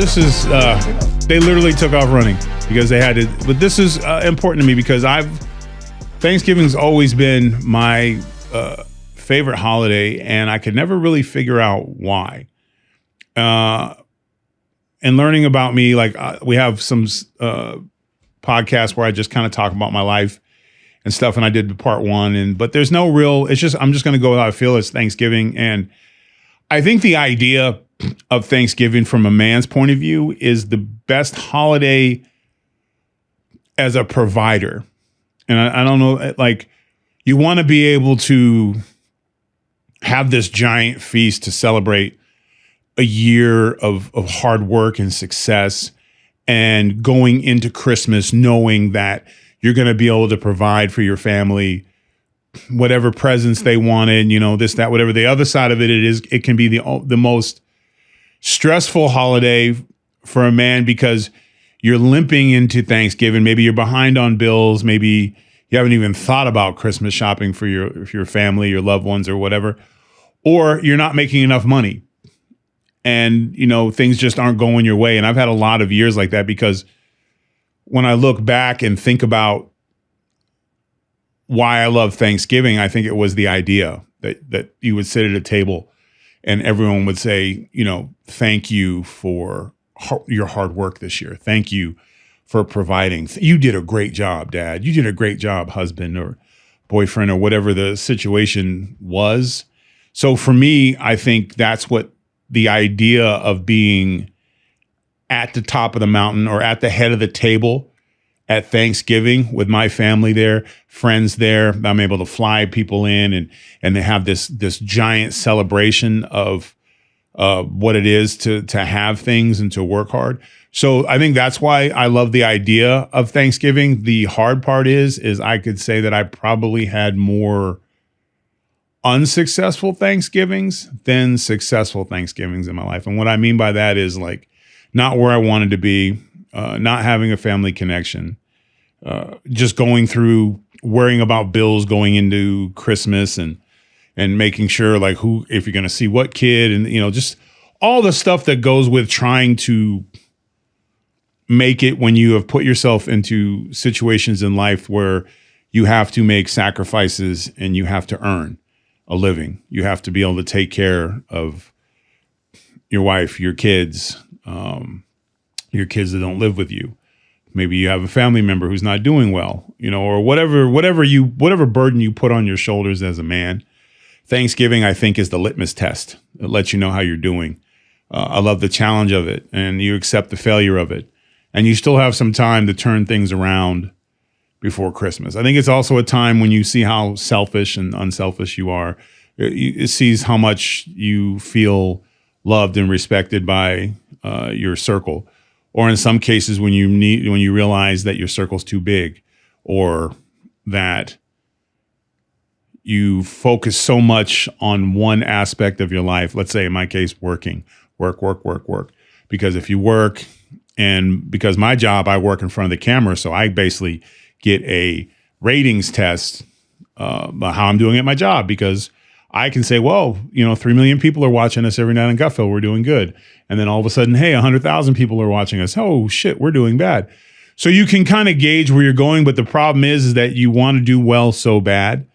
this is, they literally took off running because they had to, but this is important to me because Thanksgiving's always been my favorite holiday, and I could never really figure out why. And learning about me, like we have some podcasts where I just kind of talk about my life and stuff, and I did part one, but there's no real, it's just, I'm just going to go with how I feel. It's Thanksgiving, and I think the idea of Thanksgiving from a man's point of view is the best holiday as a provider. And I don't know, like, you want to be able to have this giant feast to celebrate a year of hard work and success, and going into Christmas knowing that you're going to be able to provide for your family whatever presents they wanted, this, that, whatever. The other side of it can be the most stressful holiday for a man because you're limping into Thanksgiving. Maybe you're behind on bills. Maybe you haven't even thought about Christmas shopping for your family, your loved ones, or whatever. Or you're not making enough money, and things just aren't going your way. And I've had a lot of years like that, because when I look back and think about why I love Thanksgiving, I think it was the idea that you would sit at a table and everyone would say, thank you for your hard work this year. Thank you for providing. You did a great job, Dad. You did a great job, husband or boyfriend, or whatever the situation was. So for me, I think that's what the idea of being at the top of the mountain or at the head of the table at Thanksgiving with my family there, friends there. I'm able to fly people in, and they have this giant celebration of what it is to have things and to work hard. So I think that's why I love the idea of Thanksgiving. The hard part is I could say that I probably had more unsuccessful Thanksgivings than successful Thanksgivings in my life. And what I mean by that is, like, not where I wanted to be, not having a family connection, just going through worrying about bills going into Christmas, and making sure, like, if you're going to see what kid, and, just all the stuff that goes with trying to make it when you have put yourself into situations in life where you have to make sacrifices and you have to earn a living. You have to be able to take care of your wife, your kids that don't live with you. Maybe you have a family member who's not doing well, or whatever burden you put on your shoulders as a man. Thanksgiving, I think, is the litmus test. It lets you know how you're doing. I love the challenge of it, and you accept the failure of it, and you still have some time to turn things around before Christmas. I think it's also a time when you see how selfish and unselfish you are. It sees how much you feel loved and respected by your circle, or in some cases when you realize that your circle's too big, or that you focus so much on one aspect of your life. Let's say in my case, working, work. Because if you work, and because my job, I work in front of the camera, so I basically get a ratings test about how I'm doing at my job, because I can say, well, 3 million people are watching us every night in Gutfeld. We're doing good. And then all of a sudden, hey, 100,000 people are watching us. Oh, shit, we're doing bad. So you can kind of gauge where you're going. But the problem is that you want to do well so bad,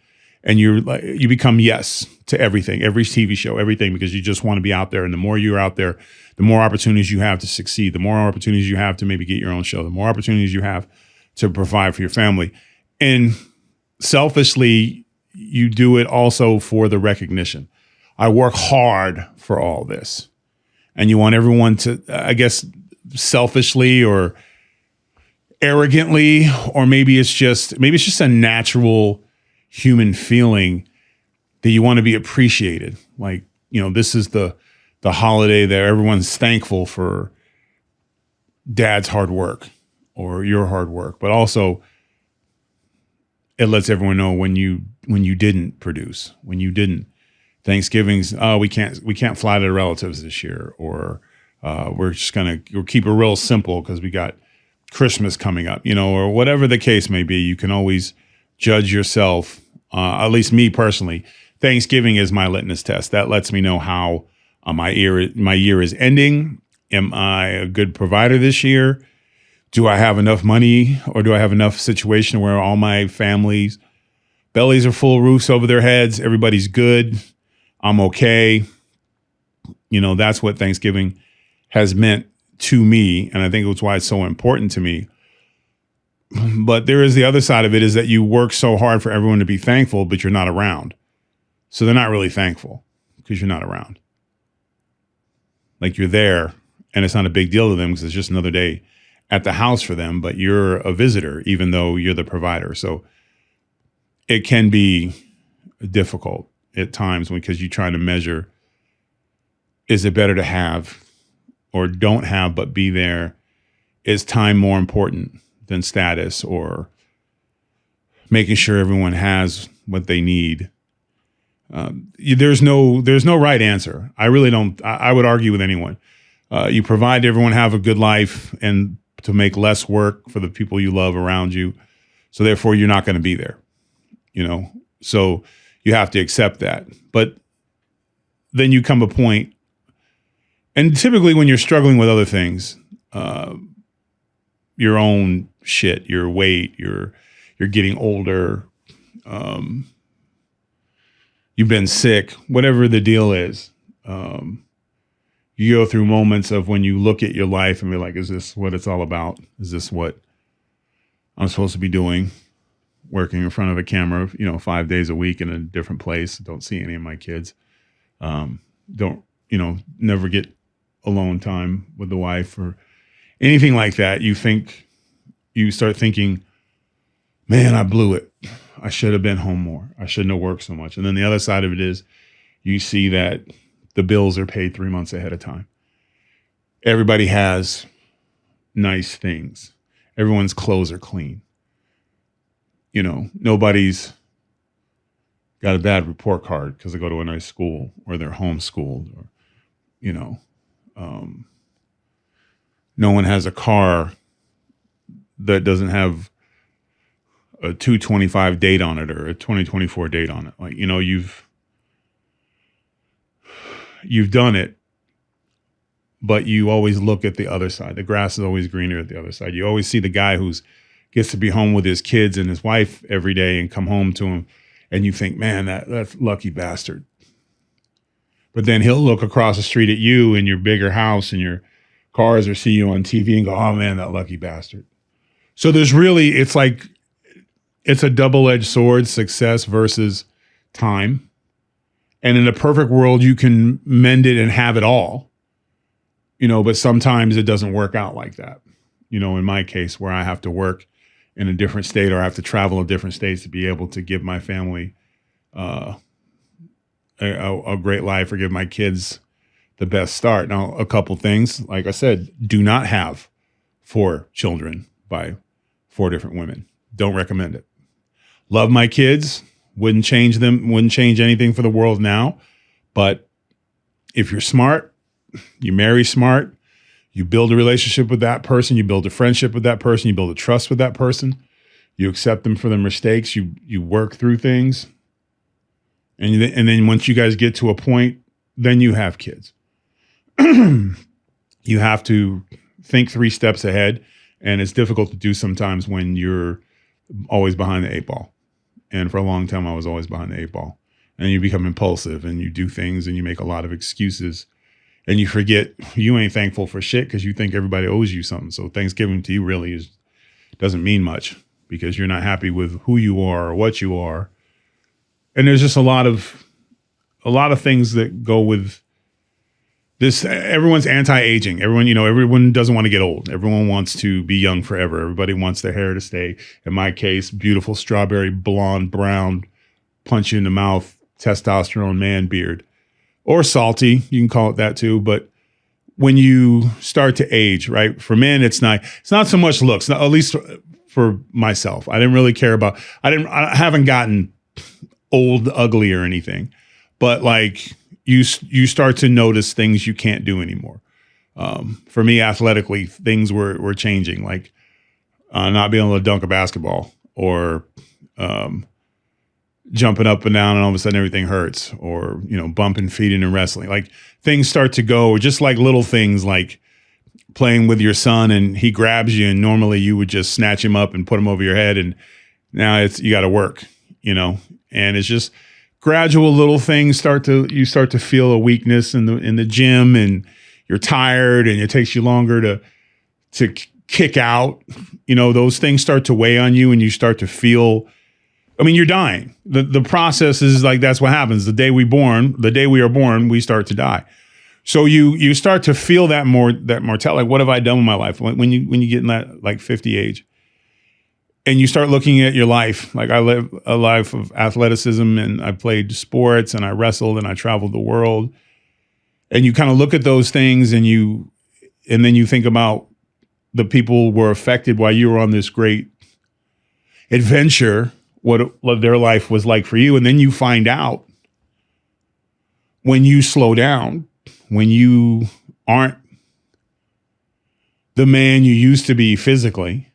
and you become yes to everything, every TV show, everything, because you just want to be out there. And the more you're out there, the more opportunities you have to succeed, the more opportunities you have to maybe get your own show, the more opportunities you have to provide for your family. And selfishly, you do it also for the recognition. I work hard for all this. And you want everyone to, I guess, selfishly or arrogantly, or maybe it's just a natural human feeling that you want to be appreciated. Like, this is the holiday that everyone's thankful for Dad's hard work or your hard work, but also it lets everyone know when you didn't produce, when you didn't. Thanksgiving's, we can't fly to the relatives this year, or we'll keep it real simple because we got Christmas coming up, or whatever the case may be. You can always judge yourself. At least me personally, Thanksgiving is my litmus test. That lets me know how my year is ending. Am I a good provider this year? Do I have enough money, or do I have enough situation where all my family's bellies are full, roofs over their heads, everybody's good, I'm okay? That's what Thanksgiving has meant to me. And I think it's why it's so important to me. But there is the other side of it, is that you work so hard for everyone to be thankful, but you're not around. So they're not really thankful because you're not around. Like, you're there and it's not a big deal to them because it's just another day at the house for them, but you're a visitor, even though you're the provider. So it can be difficult at times because you're trying to measure, is it better to have or don't have but be there? Is time more important than status, or making sure everyone has what they need? There's no right answer. I really don't. I would argue with anyone. You provide everyone have a good life and to make less work for the people you love around you. So therefore, you're not going to be there. So you have to accept that. But then you come a point, and typically when you're struggling with other things, your own shit, your weight, you're getting older, you've been sick, whatever the deal is, you go through moments of when you look at your life and be like, is this what it's all about? Is this what I'm supposed to be doing? Working in front of a camera, 5 days a week in a different place. Don't see any of my kids. Don't, never get alone time with the wife or anything like that. You start thinking, man, I blew it. I should have been home more. I shouldn't have worked so much. And then the other side of it is you see that the bills are paid 3 months ahead of time. Everybody has nice things. Everyone's clothes are clean. Nobody's got a bad report card because they go to a nice school, or they're homeschooled, or, no one has a car that doesn't have a 225 date on it or a 2024 date on it. Like, you've done it, but you always look at the other side. The grass is always greener at the other side. You always see the guy who's gets to be home with his kids and his wife every day and come home to him, and you think, man, that's lucky bastard. But then he'll look across the street at you in your bigger house and your cars, or see you on TV and go, oh man, that lucky bastard. So it's a double-edged sword, success versus time. And in a perfect world, you can mend it and have it all, but sometimes it doesn't work out like that. In my case, where I have to work in a different state, or I have to travel in different states to be able to give my family a great life, or give my kids the best start. Now, a couple things, like I said, do not have 4 children by 4 different women. Don't recommend it. Love my kids. Wouldn't change them. Wouldn't change anything for the world now. But if you're smart, you marry smart, you build a relationship with that person, you build a friendship with that person, you build a trust with that person, you accept them for their mistakes, you work through things. And then once you guys get to a point, then you have kids. You have to think 3 steps ahead. And it's difficult to do sometimes when you're always behind the 8 ball. And for a long time, I was always behind the 8 ball. And you become impulsive and you do things and you make a lot of excuses. And you forget you ain't thankful for shit because you think everybody owes you something. So Thanksgiving to you really doesn't mean much because you're not happy with who you are or what you are. And there's just a lot of things that go with this. Everyone's anti-aging. Everyone doesn't want to get old. Everyone wants to be young forever. Everybody wants their hair to stay. In my case, beautiful strawberry, blonde, brown, punch you in the mouth, testosterone man beard. Or salty, you can call it that too. But when you start to age, right? For men, it's not so much looks, at least for myself. I didn't really care about, I haven't gotten old, ugly or anything, but like you start to notice things you can't do anymore. For me, athletically, things were changing, like not being able to dunk a basketball or jumping up and down and all of a sudden everything hurts, or, bumping feet in wrestling. Like things start to go, just like little things like playing with your son and he grabs you, and normally you would just snatch him up and put him over your head, and now you got to work, and it's just gradual little things you start to feel a weakness in the gym, and you're tired and it takes you longer to kick out, those things start to weigh on you and you start to feel, you're dying. The process is like, that's what happens. The day we are born, we start to die. So you start to feel that mortality. Like, what have I done with my life? When you get in that like 50 age, and you start looking at your life. Like, I live a life of athleticism, and I played sports, and I wrestled, and I traveled the world. And you kind of look at those things, and then you think about the people were affected while you were on this great adventure, what their life was like for you, and then you find out when you slow down, when you aren't the man you used to be physically,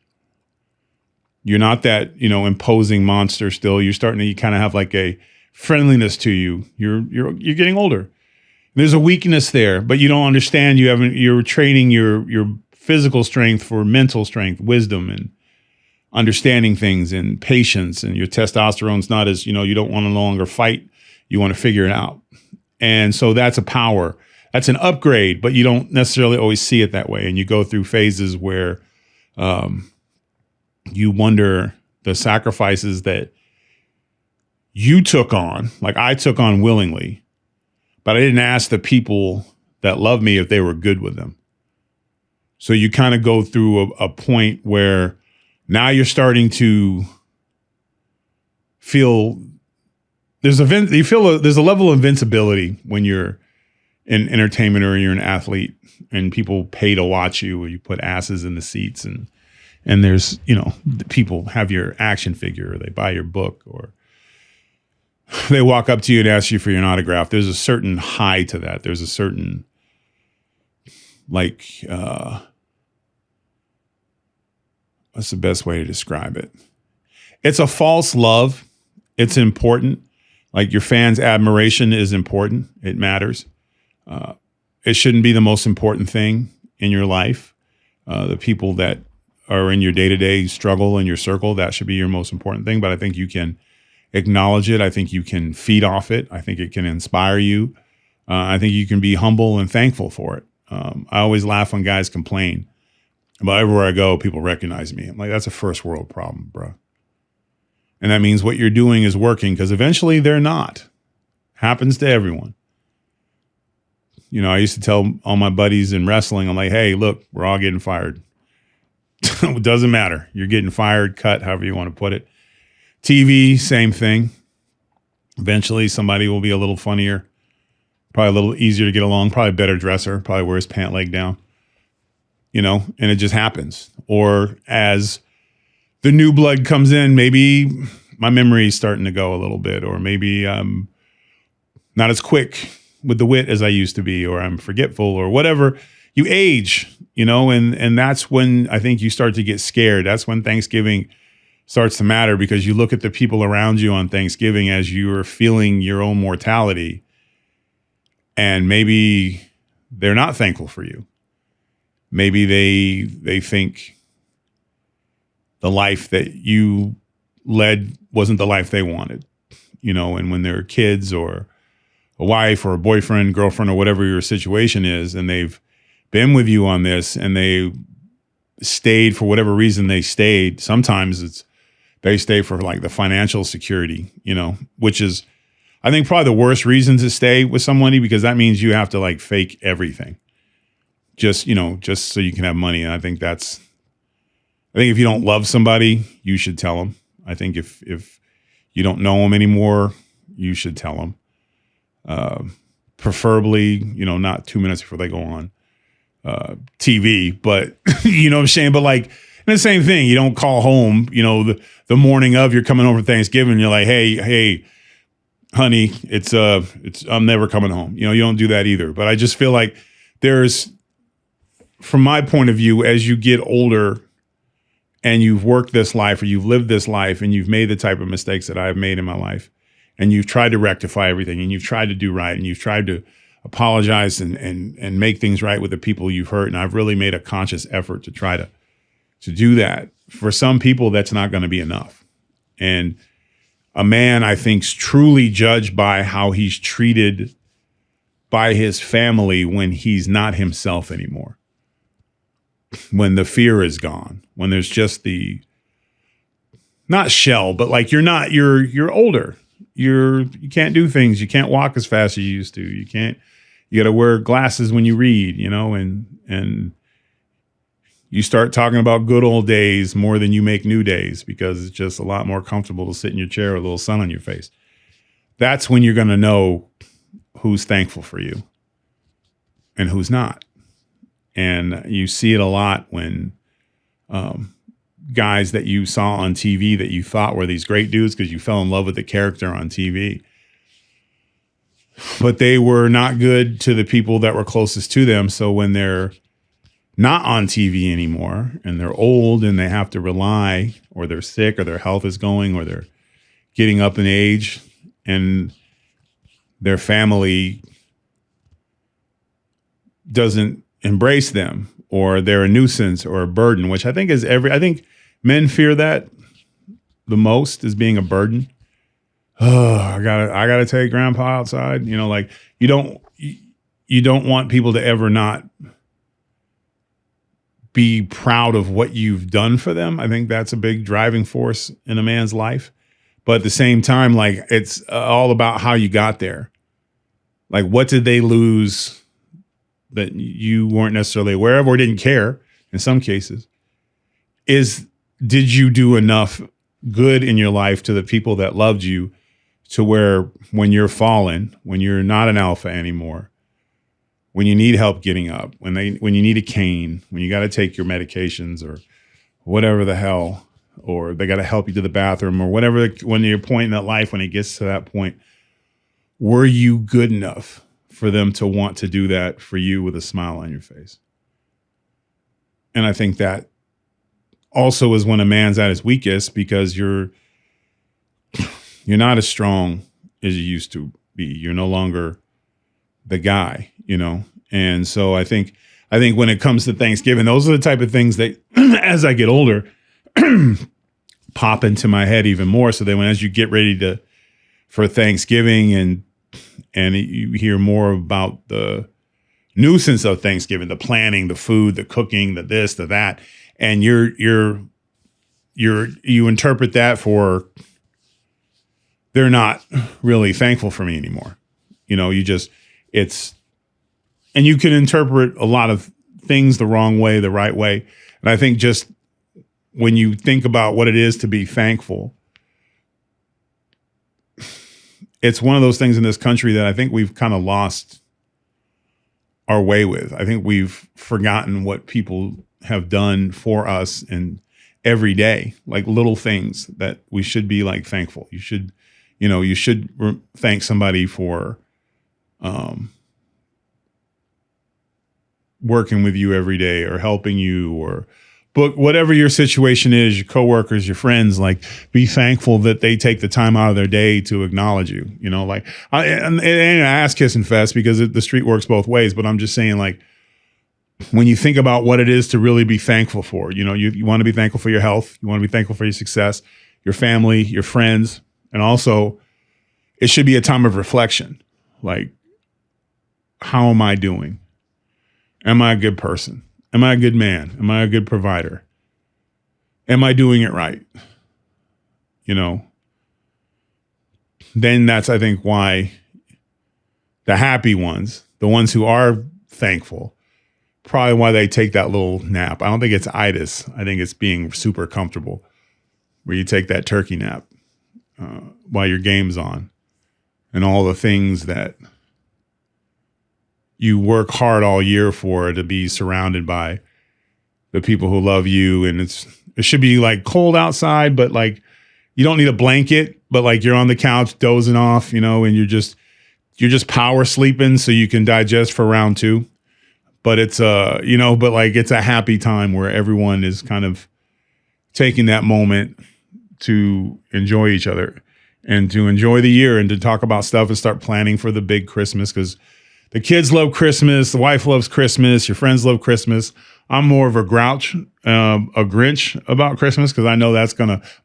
you're not that, imposing monster still. You're starting to, you kind of have like a friendliness to you. You're getting older. There's a weakness there, but you don't understand. You're training your physical strength for mental strength, wisdom, and understanding things, and patience. And your testosterone's not as, you don't want to no longer fight. You want to figure it out. And so that's a power. That's an upgrade, but you don't necessarily always see it that way. And you go through phases where you wonder the sacrifices that you took on, like I took on willingly, but I didn't ask the people that love me if they were good with them. So you kind of go through a point where now you're starting to feel there's a level of invincibility when you're in entertainment or you're an athlete and people pay to watch you, or you put asses in the seats, and there's, people have your action figure, or they buy your book, or they walk up to you and ask you for your autograph. There's a certain high to that. There's a certain, what's the best way to describe it? It's a false love. It's important. Like, your fans' admiration is important. It matters. It shouldn't be the most important thing in your life. The people that are in your day-to-day struggle in your circle, that should be your most important thing. But I think you can acknowledge it. I think you can feed off it. I think it can inspire you. I think you can be humble and thankful for it. I always laugh when guys complain. But everywhere I go, people recognize me. I'm like, that's a first world problem, bro. And that means what you're doing is working, because eventually they're not. Happens to everyone. I used to tell all my buddies in wrestling, I'm like, hey, look, we're all getting fired. It doesn't matter. You're getting fired, cut, however you want to put it. TV, same thing. Eventually somebody will be a little funnier, probably a little easier to get along, probably a better dresser, probably wears pant leg down, and it just happens. Or as the new blood comes in, maybe my memory is starting to go a little bit, or maybe I'm not as quick with the wit as I used to be, or I'm forgetful, or whatever. You age, and that's when I think you start to get scared. That's when Thanksgiving starts to matter, because you look at the people around you on Thanksgiving as you are feeling your own mortality, and maybe they're not thankful for you. Maybe they think the life that you led wasn't the life they wanted, and when they're kids or a wife or a boyfriend, girlfriend, or whatever your situation is, and they've been with you on this and they stayed for whatever reason they stayed. Sometimes they stay for like the financial security, which is, I think, probably the worst reason to stay with somebody, because that means you have to like fake everything just so you can have money. And I think if you don't love somebody, you should tell them. I think if you don't know them anymore, you should tell them. Preferably, not 2 minutes before they go on TV, but you know what I'm saying? But like, and the same thing, you don't call home, the morning of, you're coming home for Thanksgiving, you're like, hey, honey, it's I'm never coming home. You don't do that either. But I just feel like from my point of view, as you get older and you've worked this life, or you've lived this life, and you've made the type of mistakes that I've made in my life, and you've tried to rectify everything, and you've tried to do right, and you've tried to apologize and make things right with the people you've hurt. And I've really made a conscious effort to try to do that. For some people, that's not going to be enough. And a man, I think, is truly judged by how he's treated by his family when he's not himself anymore. When the fear is gone, when there's just the, not shell, but like you're older. You can't do things. You can't walk as fast as you used to. You got to wear glasses when you read, and you start talking about good old days more than you make new days, because it's just a lot more comfortable to sit in your chair with a little sun on your face. That's when you're going to know who's thankful for you and who's not. And you see it a lot when guys that you saw on TV that you thought were these great dudes because you fell in love with the character on TV, but they were not good to the people that were closest to them. So when they're not on TV anymore and they're old and they have to rely, or they're sick, or their health is going, or they're getting up in age, and their family doesn't embrace them, or they're a nuisance or a burden, which I think I think men fear that the most, is being a burden. Oh, I gotta take grandpa outside. Like you don't want people to ever not be proud of what you've done for them. I think that's a big driving force in a man's life. But at the same time, like, it's all about how you got there. Like, what did they lose that you weren't necessarily aware of or didn't care in some cases? Did you do enough good in your life to the people that loved you to where when you're fallen, when you're not an alpha anymore, when you need help getting up, when you need a cane, when you got to take your medications or whatever the hell, or they got to help you to the bathroom or whatever, when you're point in that life, when it gets to that point, were you good enough for them to want to do that for you with a smile on your face? And I think that also is when a man's at his weakest, because you're not as strong as you used to be. You're no longer the guy, And so I think when it comes to Thanksgiving, those are the type of things that as I get older pop into my head even more. So then as you get ready for Thanksgiving and you hear more about the nuisance of Thanksgiving, the planning, the food, the cooking, the this, the that, and you interpret that for, they're not really thankful for me anymore. And you can interpret a lot of things the wrong way, the right way. And I think just when you think about what it is to be thankful, it's one of those things in this country that I think we've kind of lost our way with. I think we've forgotten what people have done for us and every day, like little things that we should be like thankful. You should thank somebody for working with you every day or helping you, or whatever your situation is, your coworkers, your friends, like, be thankful that they take the time out of their day to acknowledge you. Like, and ass kissing fest, because the street works both ways. But I'm just saying, like, when you think about what it is to really be thankful for, you want to be thankful for your health, you want to be thankful for your success, your family, your friends, and also it should be a time of reflection. Like, how am I doing? Am I a good person? Am I a good man? Am I a good provider? Am I doing it right? Then that's, I think, why the happy ones, the ones who are thankful, probably why they take that little nap. I don't think it's itis. I think it's being super comfortable, where you take that turkey nap while your game's on, and all the things that you work hard all year for, to be surrounded by the people who love you. And it should be like cold outside, but like, you don't need a blanket, but like, you're on the couch dozing off, and you're just power sleeping so you can digest for round 2. But it's but like, it's a happy time where everyone is kind of taking that moment to enjoy each other and to enjoy the year and to talk about stuff and start planning for the big Christmas. Because the kids love Christmas, the wife loves Christmas, your friends love Christmas. I'm more of a grouch, a Grinch about Christmas because I know that's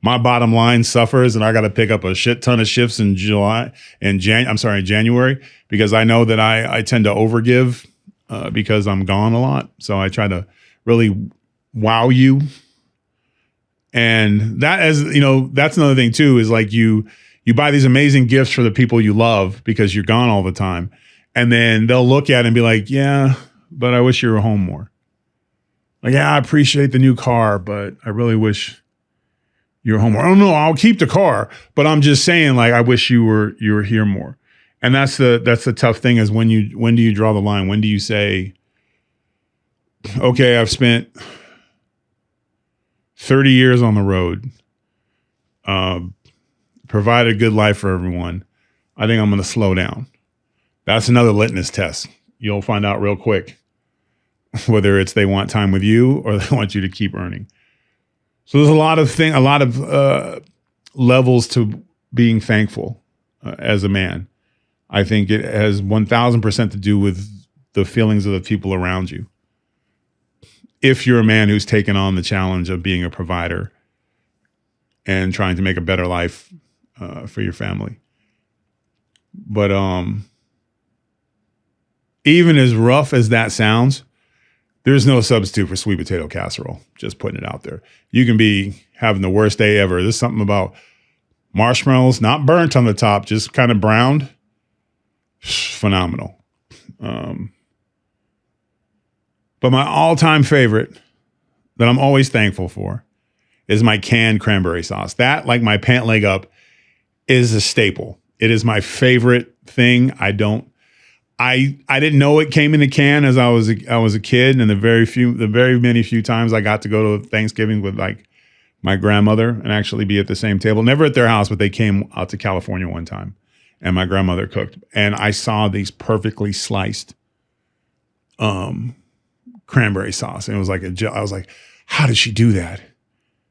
my bottom line suffers, and I got to pick up a shit ton of shifts in January, because I know that I tend to overgive because I'm gone a lot. So I try to really wow you. And that, as you know, that's another thing too, is like you buy these amazing gifts for the people you love because you're gone all the time. And then they'll look at it and be like, yeah, but I wish you were home more. Like, yeah, I appreciate the new car, but I really wish you were home more. Oh no, I'll keep the car, but I'm just saying, like, I wish you were here more. And that's the tough thing, is when do you draw the line? When do you say, okay, I've spent 30 years on the road, provided a good life for everyone. I think I'm going to slow down. That's another litmus test. You'll find out real quick whether it's they want time with you or they want you to keep earning. So there's a lot of levels to being thankful as a man. I think it has 1,000% to do with the feelings of the people around you. If you're a man who's taken on the challenge of being a provider and trying to make a better life for your family. But even as rough as that sounds, there's no substitute for sweet potato casserole. Just putting it out there. You can be having the worst day ever. There's something about marshmallows, not burnt on the top, just kind of browned. Phenomenal. But my all-time favorite that I'm always thankful for is my canned cranberry sauce. That, like my pant leg up, is a staple. It is my favorite thing. I didn't know it came in a can as I was a kid, and the very many few times I got to go to Thanksgiving with like my grandmother and actually be at the same table. Never at their house, but they came out to California one time, and my grandmother cooked, and I saw these perfectly sliced cranberry sauce, and it was like I was like, how did she do that?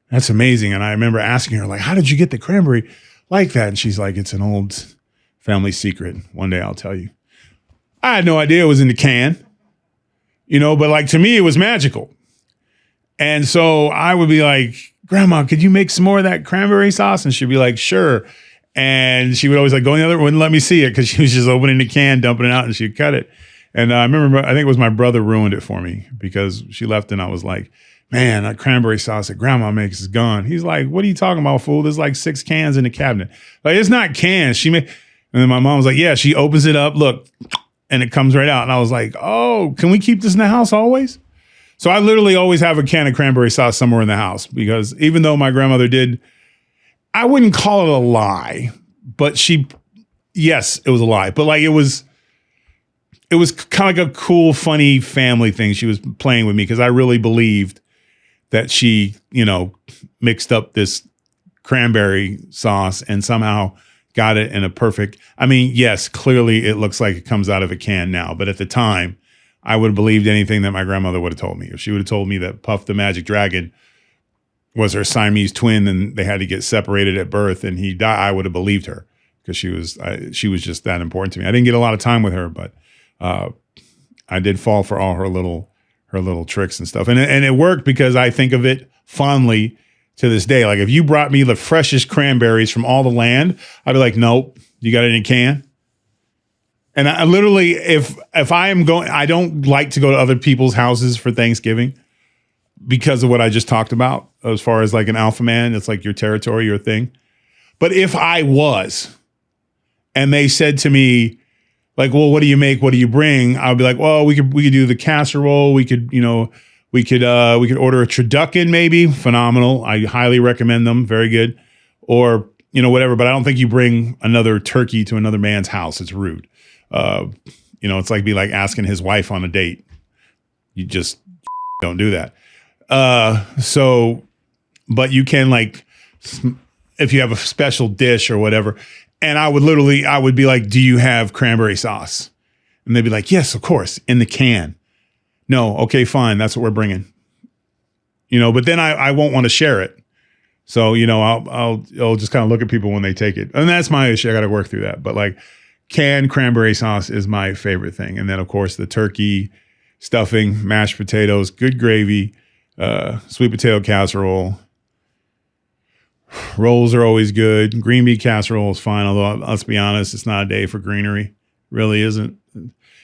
That's amazing. And I remember asking her, like, how did you get the cranberry like that? And she's like, it's an old family secret. One day I'll tell you. I had no idea it was in the can, but like to me, it was magical. And so I would be like, Grandma, could you make some more of that cranberry sauce? And she'd be like, sure. And she would always like go in the other, wouldn't let me see it because she was just opening the can, dumping it out, and she'd cut it. And I remember, I think it was my brother ruined it for me because she left and I was like, man, that cranberry sauce that Grandma makes is gone. He's like, what are you talking about, fool? There's like 6 cans in the cabinet. Like, it's not cans. And then my mom was like, yeah, she opens it up, look, and it comes right out. And I was like, oh, can we keep this in the house always? So I literally always have a can of cranberry sauce somewhere in the house, because even though my grandmother did, I wouldn't call it a lie, but yes, it was a lie. But like it was kind of like a cool, funny family thing she was playing with me, because I really believed that she, mixed up this cranberry sauce and somehow got it in a perfect, yes, clearly it looks like it comes out of a can now, but at the time, I would have believed anything that my grandmother would have told me. If she would have told me that Puff the Magic Dragon was her Siamese twin and they had to get separated at birth and he died, I would have believed her, because she was just that important to me. I didn't get a lot of time with her, but I did fall for all her little tricks and stuff. And it worked, because I think of it fondly to this day. Like if you brought me the freshest cranberries from all the land, I'd be like, nope, you got it in a can. And I literally, if I am going, I don't like to go to other people's houses for Thanksgiving because of what I just talked about, as far as like an alpha man, it's like your territory, your thing. But if I was, and they said to me, like, well, what do you make? What do you bring? I'll be like, well, we could do the casserole. We could order a turducken, maybe. Phenomenal. I highly recommend them. Very good. Or, whatever. But I don't think you bring another turkey to another man's house. It's rude. It's like asking his wife on a date. You just don't do that. But you can, like, if you have a special dish or whatever. And I would be like, do you have cranberry sauce? And they'd be like, yes, of course, in the can. No, okay, fine. That's what we're bringing. But then I won't want to share it. So, I'll just kind of look at people when they take it. And that's my issue. I got to work through that. But like canned cranberry sauce is my favorite thing. And then, of course, the turkey stuffing, mashed potatoes, good gravy, sweet potato casserole. Rolls are always good. Green bean casserole is fine, although let's be honest, it's not a day for greenery. Really isn't.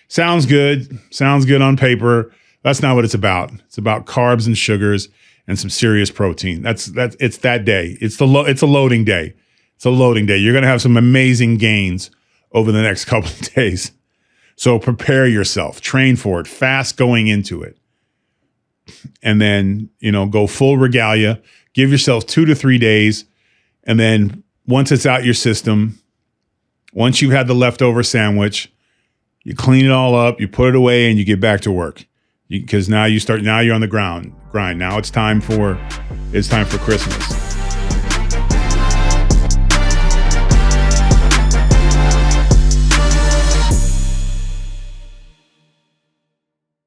Sounds good. Sounds good on paper. That's not what it's about. It's about carbs and sugars and some serious protein. It's that day. It's a loading day. It's a loading day. You're going to have some amazing gains over the next couple of days. So prepare yourself, train for it, fast going into it. And then, go full regalia, give yourself 2 to 3 days. And then once it's out your system, once you've had the leftover sandwich, you clean it all up, you put it away, and you get back to work. Because now you're on the grind. Now it's time for Christmas.